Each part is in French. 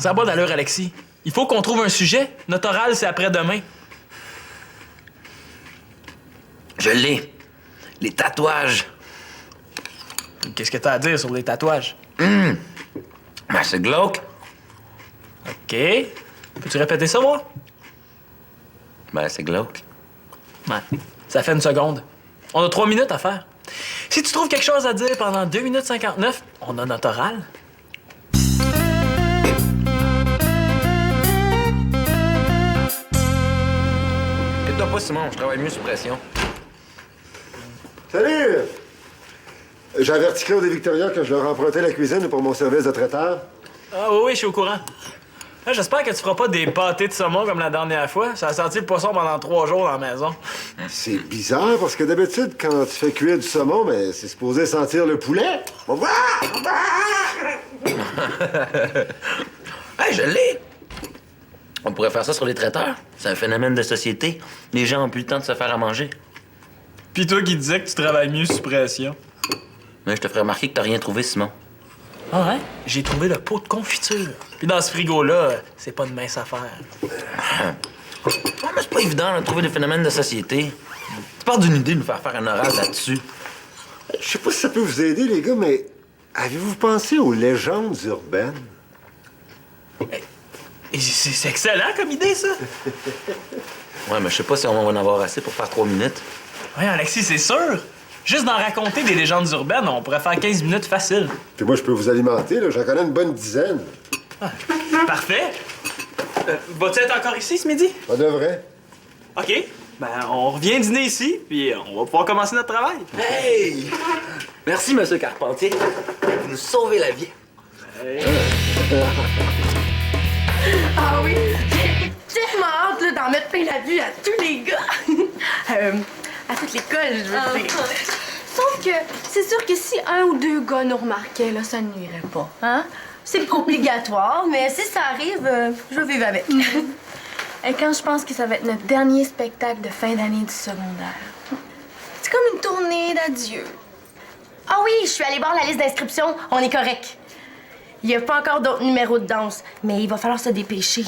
Ça n'a pas d'allure, Alexis. Il faut qu'on trouve un sujet. Notre oral, c'est après-demain. Je l'ai. Les tatouages. Qu'est-ce que t'as à dire sur les tatouages? Ben, c'est glauque. OK. Peux-tu répéter ça, moi? Ben, c'est glauque. Ouais. Ça fait une seconde. On a 3 minutes à faire. Si tu trouves quelque chose à dire pendant 2 minutes 59, on a notre oral. Inquiète-toi pas, Simon, je travaille mieux sous pression. Salut! J'ai averti Claude et Victoria que je leur empruntais la cuisine pour mon service de traiteur. Ah oui, je suis au courant. Là, j'espère que tu feras pas des pâtés de saumon comme la dernière fois. Ça a senti le poisson pendant 3 jours dans la maison. C'est bizarre parce que d'habitude, quand tu fais cuire du saumon, ben, c'est supposé sentir le poulet. Hey, je l'ai! On pourrait faire ça sur les traiteurs. C'est un phénomène de société. Les gens ont plus le temps de se faire à manger. Pis toi qui disais que tu travailles mieux sous pression. Mais je te ferai remarquer que t'as rien trouvé, Simon. Ah ouais? J'ai trouvé le pot de confiture. Puis dans ce frigo-là, c'est pas de mince affaire. Ouais, mais c'est pas évident de trouver des phénomènes de société. Tu parles d'une idée de nous faire faire un oral là-dessus. Je sais pas si ça peut vous aider, les gars, mais avez-vous pensé aux légendes urbaines? Et c'est excellent comme idée, ça. Ouais, mais je sais pas si on va en avoir assez pour faire 3 minutes. Ouais, Alexis, c'est sûr. Juste d'en raconter des légendes urbaines, on pourrait faire 15 minutes facile. Puis moi, je peux vous alimenter, là. J'en connais une bonne dizaine. Parfait. Vas-tu être encore ici ce midi? Pas de vrai. OK. Ben, on revient dîner ici, puis on va pouvoir commencer notre travail. Hey! Merci, Monsieur Carpentier. Vous nous sauvez la vie. Ah oui, j'ai tellement hâte là, d'en mettre plein la vue à tous les gars. À toute l'école, je veux dire. Sauf que c'est sûr que si un ou deux gars nous remarquaient, là, ça ne nuirait pas. Hein? C'est pas obligatoire, mais si ça arrive, je vais vivre avec. Et quand je pense que ça va être notre dernier spectacle de fin d'année du secondaire, c'est comme une tournée d'adieu. Ah oui, je suis allée voir la liste d'inscriptions. On est correct. Il n'y a pas encore d'autres numéros de danse, mais il va falloir se dépêcher.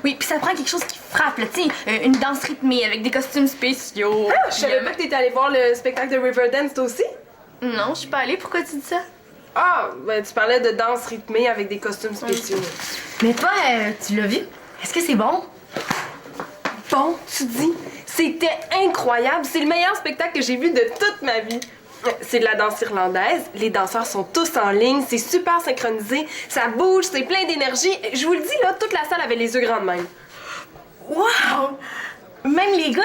Oui, puis ça prend quelque chose qui frappe, là, tu sais, une danse rythmée avec des costumes spéciaux. Ah, je savais pas que t'étais allée voir le spectacle de Riverdance, toi aussi? Non, je suis pas allée. Pourquoi tu dis ça? Ah, ben tu parlais de danse rythmée avec des costumes spéciaux. Mais toi, tu l'as vu? Est-ce que c'est bon? Bon, tu dis? C'était incroyable. C'est le meilleur spectacle que j'ai vu de toute ma vie. C'est de la danse irlandaise. Les danseurs sont tous en ligne. C'est super synchronisé. Ça bouge, c'est plein d'énergie. Je vous le dis, là, toute la salle avait les yeux grands de même. Wow! Même les gars?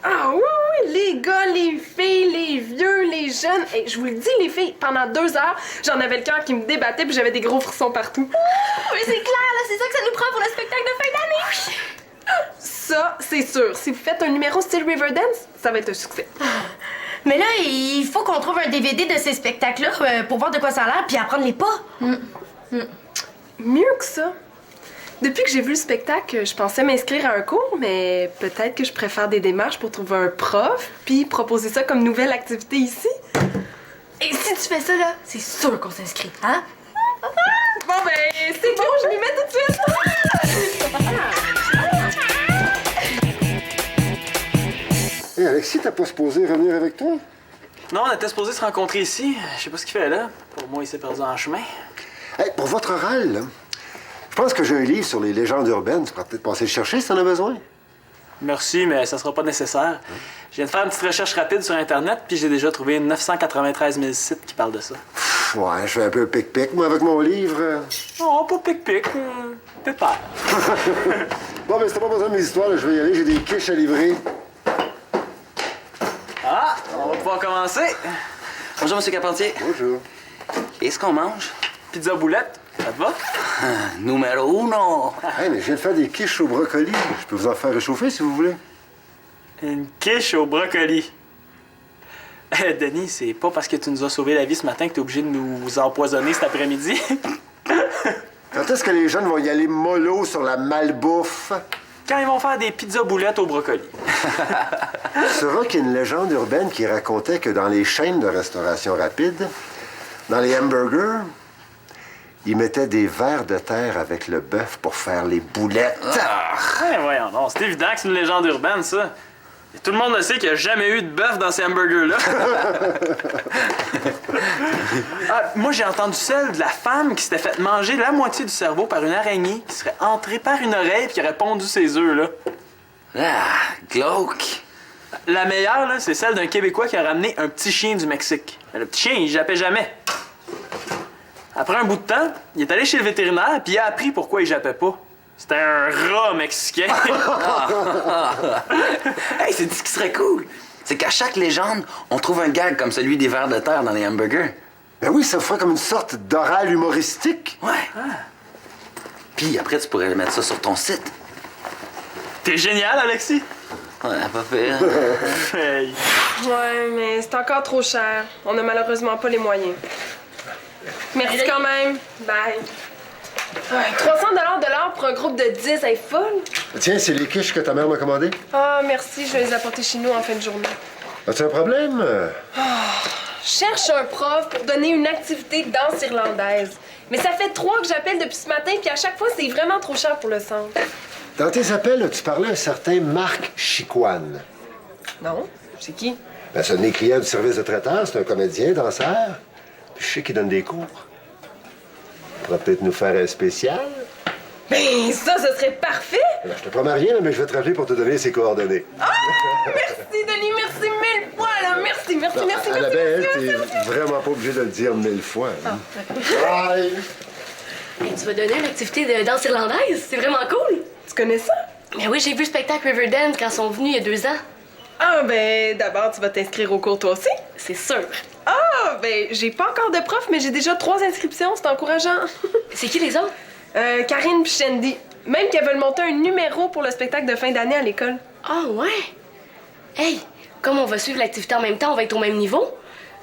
Ah oui, oui, les gars, les filles, les vieux, les jeunes. Et je vous le dis, les filles, pendant 2 heures, j'en avais le cœur qui me débattait puis j'avais des gros frissons partout. Mais c'est clair, là, c'est ça que ça nous prend pour le spectacle de fin d'année. Ça, c'est sûr. Si vous faites un numéro style Riverdance, ça va être un succès. Mais là, il faut qu'on trouve un DVD de ces spectacles-là pour voir de quoi ça a l'air puis apprendre les pas. Mieux que ça. Depuis que j'ai vu le spectacle, je pensais m'inscrire à un cours, mais peut-être que je préfère des démarches pour trouver un prof puis proposer ça comme nouvelle activité ici. Et si tu fais ça, là, c'est sûr qu'on s'inscrit, hein? Bon, ben, c'est bon, je m'y mets tout de suite. Hé, Alexis, t'as pas supposé revenir avec toi? Non, on était supposé se rencontrer ici. Je sais pas ce qu'il fait là. Pour moi, il s'est perdu en chemin. Hey, pour votre oral, là, je pense que j'ai un livre sur les légendes urbaines. Tu pourras peut-être passer le chercher si t'en as besoin. Merci, mais ça sera pas nécessaire. Je viens de faire une petite recherche rapide sur Internet, puis j'ai déjà trouvé 993 000 sites qui parlent de ça. Ouais, je fais un peu pic-pic, moi, avec mon livre. Oh, pas pic-pic. Pépère. Bon, ben, c'était pas besoin de mes histoires, là. Je vais y aller. J'ai des quiches à livrer. Ah, on va pouvoir commencer. Bonjour, Monsieur Carpentier. Bonjour. Qu'est-ce qu'on mange? Pizza boulette, ça te va? Numéro uno. Hey, mais je viens de faire des quiches au brocoli. Je peux vous en faire réchauffer si vous voulez. Une quiche au brocoli. Denis, c'est pas parce que tu nous as sauvé la vie ce matin que t'es obligé de nous empoisonner cet après-midi. Quand est-ce que les jeunes vont y aller mollo sur la malbouffe? Quand ils vont faire des pizzas boulettes au brocoli. Tu sauras qu'il y a une légende urbaine qui racontait que dans les chaînes de restauration rapide, dans les hamburgers, Ils mettaient des vers de terre avec le bœuf pour faire les boulettes. Ouais, voyons, non, c'est évident que c'est une légende urbaine, ça. Et tout le monde le sait qu'il n'y a jamais eu de bœuf dans ces hamburgers-là. Moi, j'ai entendu celle de la femme qui s'était fait manger la moitié du cerveau par une araignée qui serait entrée par une oreille et qui aurait pondu ses œufs, là. Ah, glauque. La meilleure, là, c'est celle d'un Québécois qui a ramené un petit chien du Mexique. Mais le petit chien, il jappait jamais. Après un bout de temps, il est allé chez le vétérinaire puis il a appris pourquoi il jappait pas. C'était un rat mexicain. Hey, c'est ce qui serait cool. C'est qu'à chaque légende, on trouve un gag comme celui des vers de terre dans les hamburgers. Ben oui, ça ferait comme une sorte d'oral humoristique. Ouais. Puis après, tu pourrais mettre ça sur ton site. T'es génial, Alexis. Ouais, pas pire. Hey. Ouais, mais c'est encore trop cher. On n'a malheureusement pas les moyens. Merci quand même. Bye. Ouais, 300 de l'heure pour un groupe de 10, elle est folle. Tiens, c'est les quiches que ta mère m'a commandées. Ah, merci, je vais les apporter chez nous en fin de journée. As-tu un problème? Je cherche un prof pour donner une activité de danse irlandaise. Mais ça fait 3 que j'appelle depuis ce matin, puis à chaque fois, c'est vraiment trop cher pour le centre. Dans tes appels, tu parlais à un certain Marc Chicoine. Non? C'est qui? Ben, c'est un des clients du service de traiteur, c'est un comédien, danseur. Puis je sais qu'il donne des cours. Il pourra peut-être nous faire un spécial. Ben, ça, ce serait parfait! Ben, je te promets rien, là, mais je vais te rappeler pour te donner ses coordonnées. Ah! Merci, Denis, merci 1000 fois, là! Merci, merci, merci, merci, Annabelle, merci, merci. t'es vraiment pas obligée de le dire 1000 fois. Hein? Bye! Hey, tu vas donner une activité de danse irlandaise? C'est vraiment cool! Tu connais ça? Mais oui, j'ai vu le spectacle Riverdance quand ils sont venus il y a 2 ans. Ah, ben, d'abord, tu vas t'inscrire au cours toi aussi? C'est sûr. Ah, ben, j'ai pas encore de prof, mais j'ai déjà 3 inscriptions, c'est encourageant. C'est qui les autres? Karine puis Shandy. Même qu'elles veulent monter un numéro pour le spectacle de fin d'année à l'école. Ah ouais? Hey, comme on va suivre l'activité en même temps, on va être au même niveau.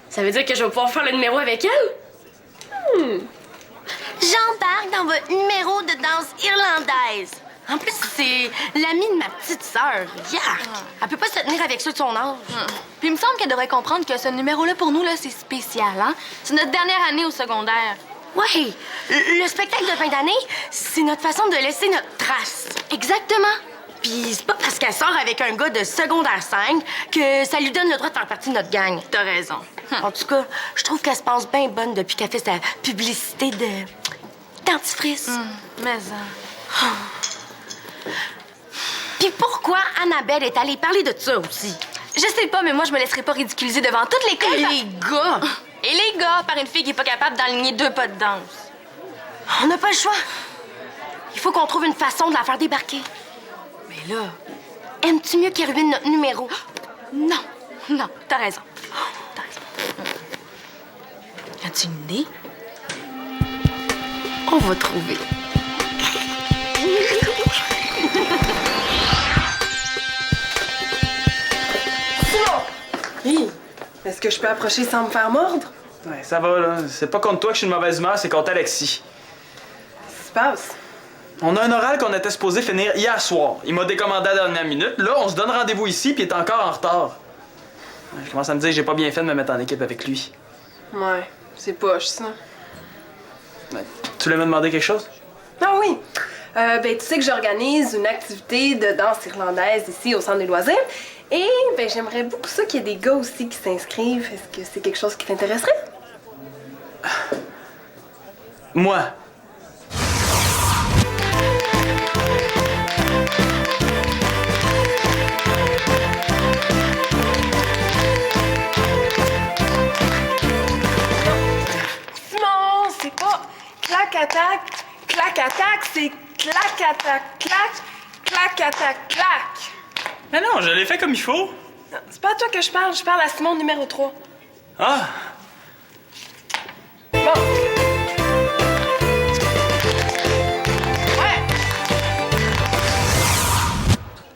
Ça veut dire que je vais pouvoir faire le numéro avec elle? J'embarque dans votre numéro de danse irlandaise. En plus, c'est l'amie de ma petite sœur. Yark! Elle peut pas se tenir avec ceux de son âge. Puis il me semble qu'elle devrait comprendre que ce numéro-là, pour nous, là, c'est spécial, hein? C'est notre dernière année au secondaire. Ouais, le spectacle de fin d'année, c'est notre façon de laisser notre trace. Exactement. Puis c'est pas parce qu'elle sort avec un gars de secondaire 5 que ça lui donne le droit de faire partie de notre gang. T'as raison. En tout cas, je trouve qu'elle se pense bien bonne depuis qu'elle fait sa publicité de dentifrice. Mais Puis pourquoi Annabelle est allée parler de ça aussi? je sais pas, mais moi, je me laisserai pas ridiculiser devant toute l'école. Et les gars! Et les gars, par une fille qui est pas capable d'aligner 2 pas de danse. On n'a pas le choix. Il faut qu'on trouve une façon de la faire débarquer. Mais là, aimes-tu mieux qu'elle ruine notre numéro? Non, non, t'as raison. T'as raison. As-tu une idée? On va trouver. Oui. Est-ce que je peux approcher sans me faire mordre? Ouais, ça va, là. C'est pas contre toi que je suis de mauvaise humeur, c'est contre Alexis. Qu'est-ce qui se passe? On a un oral qu'on était supposé finir hier soir. Il m'a décommandé à la dernière minute. Là, on se donne rendez-vous ici, puis il est encore en retard. Je commence à me dire que j'ai pas bien fait de me mettre en équipe avec lui. Ouais, c'est poche, ça. Ouais. Tu voulais me demander quelque chose? Ah oui! Ben, tu sais que j'organise une activité de danse irlandaise ici au Centre des loisirs. Et, ben, j'aimerais beaucoup ça qu'il y ait des gars aussi qui s'inscrivent. Est-ce que c'est quelque chose qui t'intéresserait? Moi. Simon, c'est pas clac-attaque, clac-attaque, c'est clac-attaque, clac, clac-attaque, clac. Mais non, je l'ai fait comme il faut. Non, c'est pas à toi que je parle à Simon numéro 3. Ah! Bon. Ouais.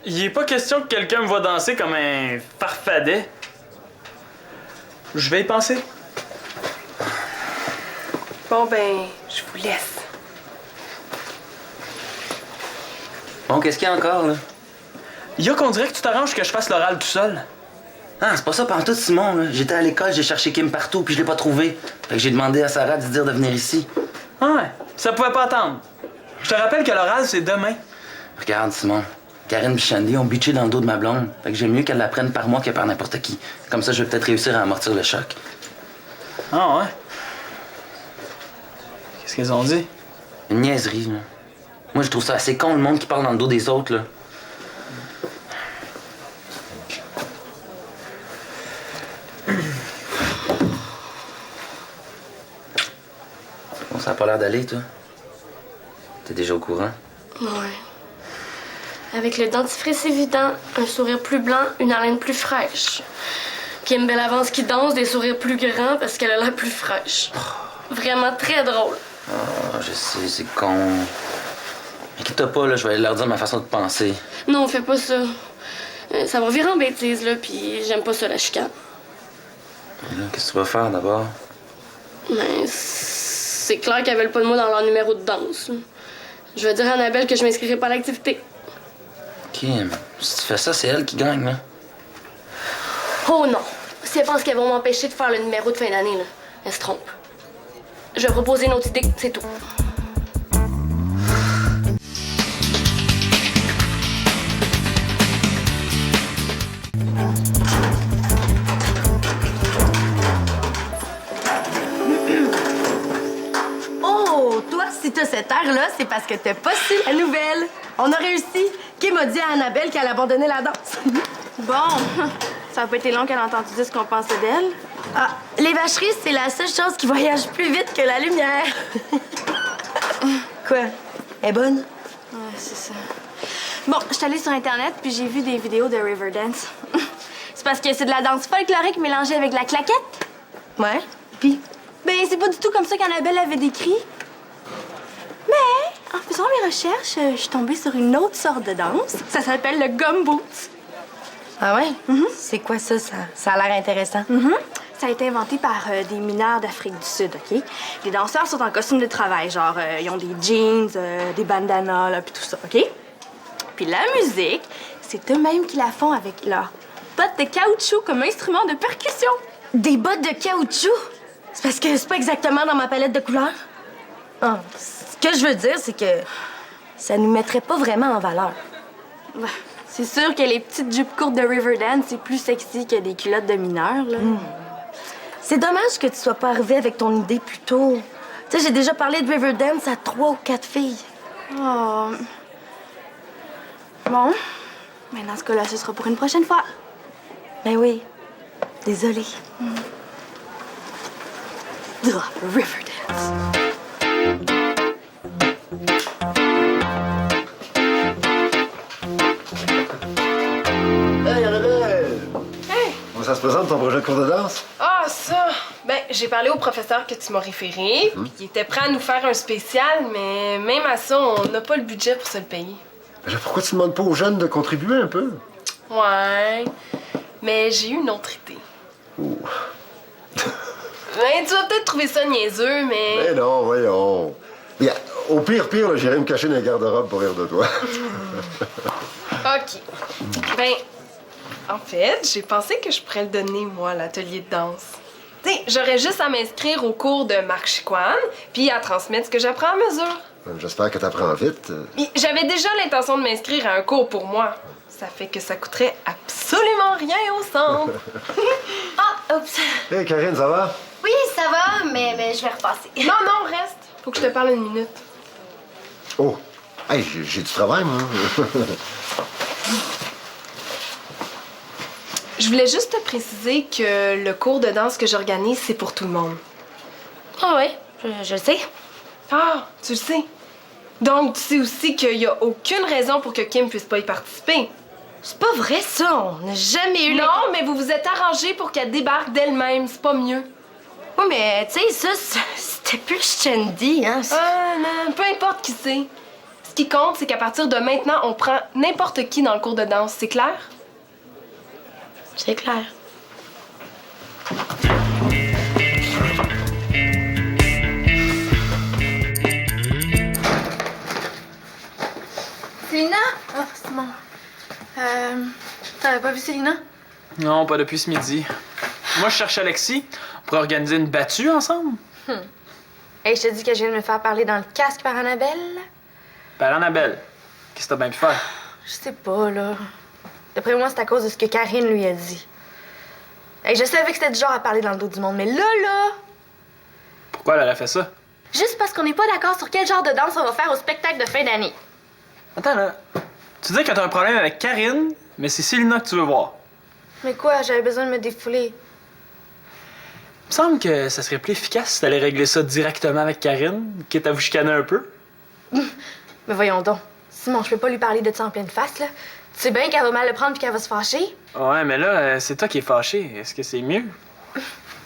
Il est pas question que quelqu'un me voit danser comme un farfadet. Je vais y penser. Bon, ben, je vous laisse. Bon, qu'est-ce qu'il y a encore, là? Il y a qu'on dirait que tu t'arranges que je fasse l'oral tout seul. Ah, c'est pas ça pantoute, Simon. Là. J'étais à l'école, j'ai cherché Kim partout, puis je l'ai pas trouvé. Fait que j'ai demandé à Sarah de se dire de venir ici. Ah ouais, ça pouvait pas attendre. Je te rappelle que l'oral, c'est demain. Regarde, Simon. Karine et Shandy ont bitché dans le dos de ma blonde. Fait que j'aime mieux qu'elle la prenne par moi que par n'importe qui. Comme ça, je vais peut-être réussir à amortir le choc. Ah ouais? Qu'est-ce qu'ils ont dit? Une niaiserie, là. Moi, je trouve ça assez con, le monde qui parle dans le dos des autres, là. Bon, ça a pas l'air d'aller, toi. T'es déjà au courant? Ouais. Avec le dentifrice évident, un sourire plus blanc, une haleine plus fraîche. Kim Bellavance qui danse, des sourires plus grands parce qu'elle a l'air plus fraîche. Vraiment très drôle. Ah, je sais, c'est con. Inquiète-toi pas, là, je vais aller leur dire ma façon de penser. Non, fais pas ça. Ça va virer en bêtise, là, puis j'aime pas ça, la chicane. Là, qu'est-ce que tu vas faire, d'abord? Mais c'est clair qu'elles veulent pas de moi dans leur numéro de danse. Là. Je vais dire à Annabelle que je m'inscrirai pas à l'activité. Kim, si tu fais ça, c'est elle qui gagne, là. Oh non! Si elles pensent qu'elles vont m'empêcher de faire le numéro de fin d'année, là, elles se trompent. Je vais proposer une autre idée, c'est tout. Oh, toi, si t'as cette air-là, c'est parce que t'as pas su la nouvelle. On a réussi. Kim a dit à Annabelle qu'elle abandonnait la danse. Bon, ça a pas été long qu'elle a entendu dire ce qu'on pensait d'elle. Ah, les vacheries, c'est la seule chose qui voyage plus vite que la lumière. Quoi? Elle est bonne? Ouais, c'est ça. Bon, je suis allée sur Internet puis j'ai vu des vidéos de Riverdance. C'est parce que c'est de la danse folklorique mélangée avec de la claquette. Ouais. Puis? Ben, c'est pas du tout comme ça qu'Annabelle avait décrit. Mais, en faisant mes recherches, je suis tombée sur une autre sorte de danse. Ça s'appelle le gumboot. Ah ouais? C'est quoi ça? Ça a l'air intéressant. Ça a été inventé par des mineurs d'Afrique du Sud, OK? Les danseurs sont en costume de travail, genre, ils ont des jeans, des bandanas, là, puis tout ça, OK? Puis la musique, c'est eux-mêmes qui la font avec leurs bottes de caoutchouc comme instrument de percussion. Des bottes de caoutchouc? C'est parce que c'est pas exactement dans ma palette de couleurs? Ah, ce que je veux dire, c'est que ça nous mettrait pas vraiment en valeur. Ouais. C'est sûr que les petites jupes courtes de Riverdance, c'est plus sexy que des culottes de mineurs, là. C'est dommage que tu sois pas arrivé avec ton idée plus tôt. Tu sais, j'ai déjà parlé de Riverdance à 3 ou 4 filles. Oh. Bon. Mais dans ce cas-là, ce sera pour une prochaine fois. Ben oui. Désolée. Riverdance. Hey, Annabelle! Hey! Comment ça se présente, ton projet de cours de danse? Ah, ça! Ben, j'ai parlé au professeur que tu m'as référé, puis il était prêt à nous faire un spécial, mais même à ça, on n'a pas le budget pour se le payer. Mais pourquoi tu demandes pas aux jeunes de contribuer un peu? Ouais, mais j'ai eu une autre idée. Ouh. Ben, tu vas peut-être trouver ça niaiseux, mais... Mais non, voyons. Bien, au pire, là, j'irai me cacher dans les garde-robes pour rire de toi. OK. Ben, en fait, j'ai pensé que je pourrais le donner, moi, l'atelier de danse. Tu sais, j'aurais juste à m'inscrire au cours de Marc Chicoine, puis à transmettre ce que j'apprends à mesure. J'espère que t'apprends vite. Puis j'avais déjà l'intention de m'inscrire à un cours pour moi. Ça fait que ça coûterait absolument rien au centre. Ah, oups. Hey, Karine, ça va? Oui, ça va, mais je vais repasser. Non, reste. Faut que je te parle une minute. Oh! Hey, j'ai du travail, moi. Je voulais juste te préciser que le cours de danse que j'organise, c'est pour tout le monde. Ah ouais, je le sais. Ah, tu le sais. Donc, tu sais aussi qu'il n'y a aucune raison pour que Kim puisse pas y participer. C'est pas vrai, ça. On n'a jamais eu... Non, mais vous vous êtes arrangé pour qu'elle débarque d'elle-même. C'est pas mieux. Oui, mais tu sais, ça, c'était plus Shandy, hein. Ah, non, peu importe qui c'est. Ce qui compte, c'est qu'à partir de maintenant, on prend n'importe qui dans le cours de danse. C'est clair? C'est clair. Célina? Oh, c'est bon. T'avais pas vu Célina? Non, pas depuis ce midi. Moi, je cherche Alexis. On pourrait organiser une battue ensemble. Hey, je te dis que je viens de me faire parler dans le casque par Annabelle. Père Annabelle, qu'est-ce que t'as bien pu faire? Je sais pas, là. D'après moi, c'est à cause de ce que Karine lui a dit. Hey, je savais que c'était du genre à parler dans le dos du monde, mais là... Pourquoi elle aurait fait ça? Juste parce qu'on n'est pas d'accord sur quel genre de danse on va faire au spectacle de fin d'année. Attends, là. Tu dis que t'as un problème avec Karine, mais c'est Célina que tu veux voir. Mais quoi, j'avais besoin de me défouler. Il me semble que ça serait plus efficace si t'allais régler ça directement avec Karine, quitte à vous chicaner un peu. Mais voyons donc. Simon, je peux pas lui parler de ça en pleine face, là. Tu sais bien qu'elle va mal le prendre puis qu'elle va se fâcher. Ouais, mais là, c'est toi qui es fâché. Est-ce que c'est mieux?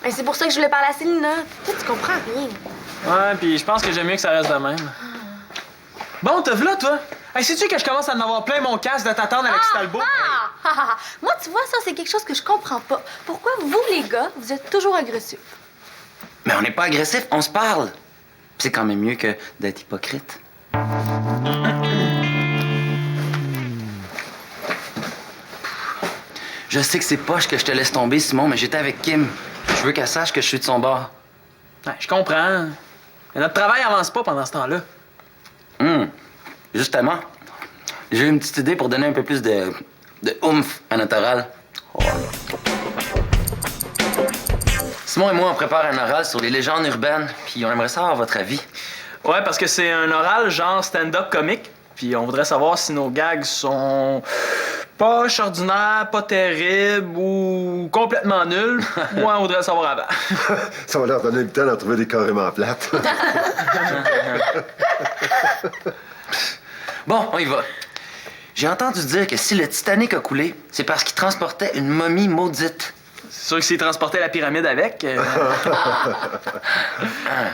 Mais c'est pour ça que je voulais parler à Célina. Toi, tu comprends rien. Ouais, puis je pense que j'aime mieux que ça reste de même. Bon, te v'là, toi? Hey, sais-tu que je commence à en avoir plein mon casque de t'attendre avec Talbot? Moi, tu vois, ça, c'est quelque chose que je comprends pas. Pourquoi vous, les gars, vous êtes toujours agressifs? Mais on n'est pas agressif, on se parle. C'est quand même mieux que d'être hypocrite. Je sais que c'est poche que je te laisse tomber, Simon, mais j'étais avec Kim. Je veux qu'elle sache que je suis de son bord. Ouais, je comprends. Mais notre travail avance pas pendant ce temps-là. Justement, j'ai eu une petite idée pour donner un peu plus de oomph à notre oral. Simon et moi, on prépare un oral sur les légendes urbaines, puis on aimerait savoir votre avis. Ouais, parce que c'est un oral genre stand-up comique, puis on voudrait savoir si nos gags sont poches, ordinaires, pas terribles ou complètement nuls. Moi, on voudrait le savoir avant. Ça va leur donner le temps d'en trouver des carrément plates. Bon, on y va. J'ai entendu dire que si le Titanic a coulé, c'est parce qu'il transportait une momie maudite. C'est sûr que s'il transportait la pyramide avec...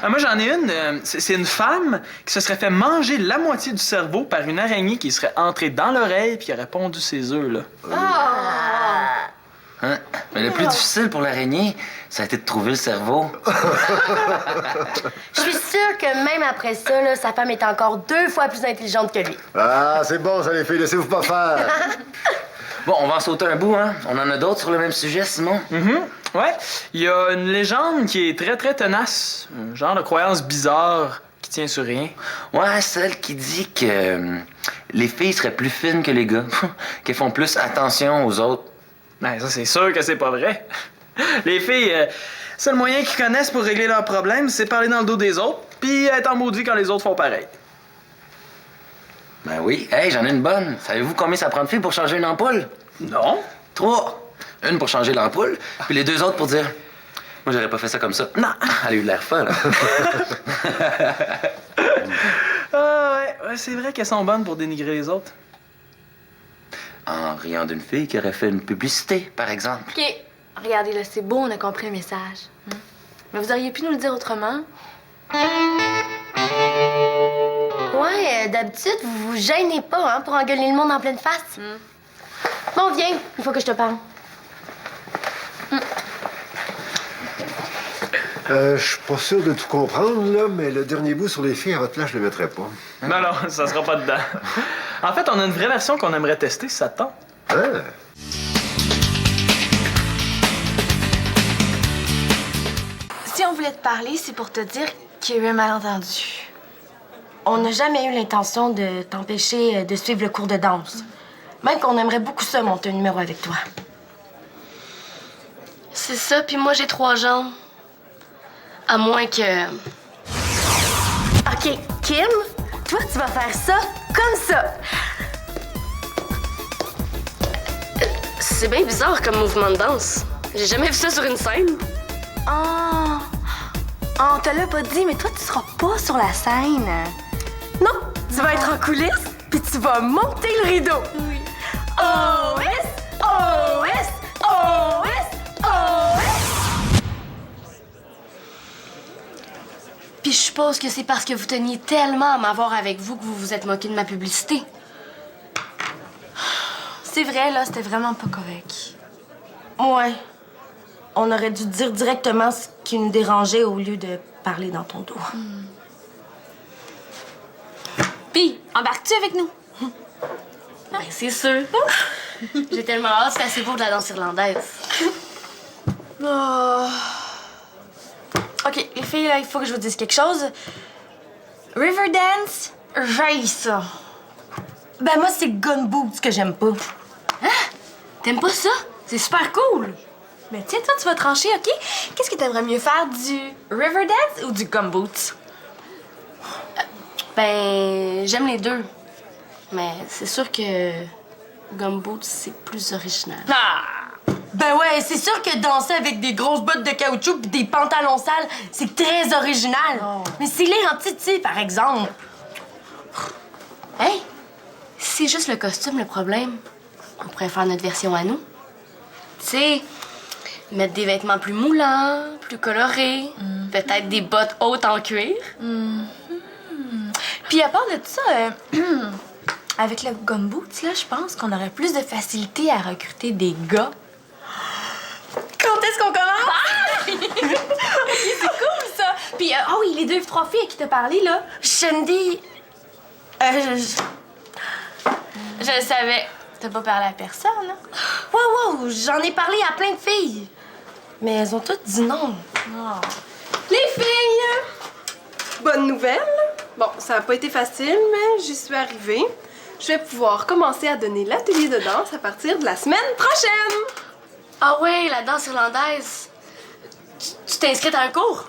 moi, j'en ai une. C'est une femme qui se serait fait manger la moitié du cerveau par une araignée qui serait entrée dans l'oreille puis qui aurait pondu ses œufs, là. Hein? Mais le plus difficile pour l'araignée, ça a été de trouver le cerveau. Je suis sûre que même après ça, là, sa femme est encore 2 fois plus intelligente que lui. Ah, c'est bon, ça, les filles, laissez-vous pas faire. Bon, on va en sauter un bout, hein? On en a d'autres sur le même sujet, Simon? Ouais, il y a une légende qui est très, très tenace. Un genre de croyance bizarre qui tient sur rien. Ouais, celle qui dit que les filles seraient plus fines que les gars, qu'elles font plus attention aux autres. Ben, ça, c'est sûr que c'est pas vrai. Les filles, seul moyen qu'ils connaissent pour régler leurs problèmes, c'est parler dans le dos des autres, puis être en maudit quand les autres font pareil. Ben oui. Hey, j'en ai une bonne. Savez-vous combien ça prend de filles pour changer une ampoule? Non? 3. Une pour changer l'ampoule, puis les 2 autres pour dire... Moi, j'aurais pas fait ça comme ça. Non. Elle a eu de l'air folle. Ouais, c'est vrai qu'elles sont bonnes pour dénigrer les autres. En riant d'une fille qui aurait fait une publicité, par exemple. OK. Regardez, là, c'est beau, on a compris le message. Mais vous auriez pu nous le dire autrement? Ouais, d'habitude, vous vous gênez pas, hein, pour engueuler le monde en pleine face. Bon, viens, il faut que je te parle. Je suis pas sûr de tout comprendre, là, mais le dernier bout sur les filles, à votre place, je le mettrais pas. Non, ça sera pas dedans. En fait, on a une vraie version qu'on aimerait tester, si ça te tente. Hein? Si on voulait te parler, c'est pour te dire qu'il y a eu un malentendu. On n'a jamais eu l'intention de t'empêcher de suivre le cours de danse. Même qu'on aimerait beaucoup ça, monter un numéro avec toi. C'est ça, puis moi j'ai 3 jambes. À moins que... OK, Kim, toi, tu vas faire ça comme ça. C'est bien bizarre comme mouvement de danse. J'ai jamais vu ça sur une scène. On te l'a pas dit, mais toi, tu seras pas sur la scène. Non, tu vas être en coulisses, puis tu vas monter le rideau. Oui. OS, OS, OS, OS. Puis je suppose que c'est parce que vous teniez tellement à m'avoir avec vous que vous vous êtes moqué de ma publicité. C'est vrai, là, c'était vraiment pas correct. Ouais. On aurait dû dire directement ce qui nous dérangeait au lieu de parler dans ton dos. Puis, embarques-tu avec nous? Ben, c'est sûr. J'ai tellement hâte, c'est assez beau de la danse irlandaise. Oh. OK, les filles, là, il faut que je vous dise quelque chose. Riverdance, j'haïs ça. Ben moi, c'est Gunboots que j'aime pas. T'aimes pas ça? C'est super cool! Mais tiens, toi, tu vas trancher, OK? Qu'est-ce que t'aimerais mieux faire, du Riverdance ou du Gumboots? Ben, j'aime les deux. Mais c'est sûr que Gumboots, c'est plus original. Ah! Ben ouais, c'est sûr que danser avec des grosses bottes de caoutchouc pis des pantalons sales, c'est très original. Mais c'est lire en titi, par exemple. Hey! C'est juste le costume le problème. On pourrait faire notre version à nous. Tu sais, mettre des vêtements plus moulants, plus colorés, peut-être des bottes hautes en cuir. Puis à part de ça, avec le Gumboots, là, je pense qu'on aurait plus de facilité à recruter des gars. Quand est-ce qu'on commence? C'est cool, ça! Puis, ah oui, les 2 ou 3 filles à qui t'as parlé, là. Shandy... Je le savais. T'as pas parlé à personne, hein? Wow, j'en ai parlé à plein de filles. Mais elles ont toutes dit non. Les filles! Bonne nouvelle. Bon, ça n'a pas été facile, mais j'y suis arrivée. Je vais pouvoir commencer à donner l'atelier de danse à partir de la semaine prochaine. Ah ouais, la danse irlandaise. Tu t'es inscrite à un cours?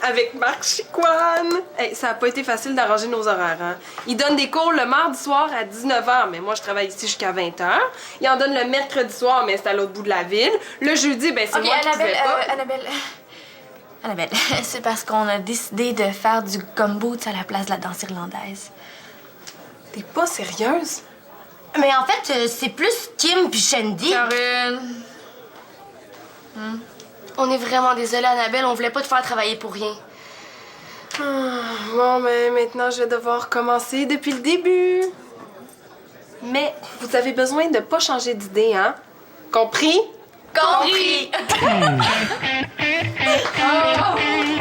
Avec Marc Chicoine. Hey, ça n'a pas été facile d'arranger nos horaires, hein? Il donne des cours le mardi soir à 19h, mais moi, je travaille ici jusqu'à 20h. Il en donne le mercredi soir, mais c'est à l'autre bout de la ville. Le jeudi, ben c'est moi qui pouvais pas. Annabelle, c'est parce qu'on a décidé de faire du Gumboots à la place de la danse irlandaise. T'es pas sérieuse? Mais en fait, c'est plus Kim puis Shandy. Karine. On est vraiment désolé, Annabelle, on voulait pas te faire travailler pour rien. Bon, mais maintenant, je vais devoir commencer depuis le début. Mais vous avez besoin de pas changer d'idée, hein? Compris? Compris! Oh!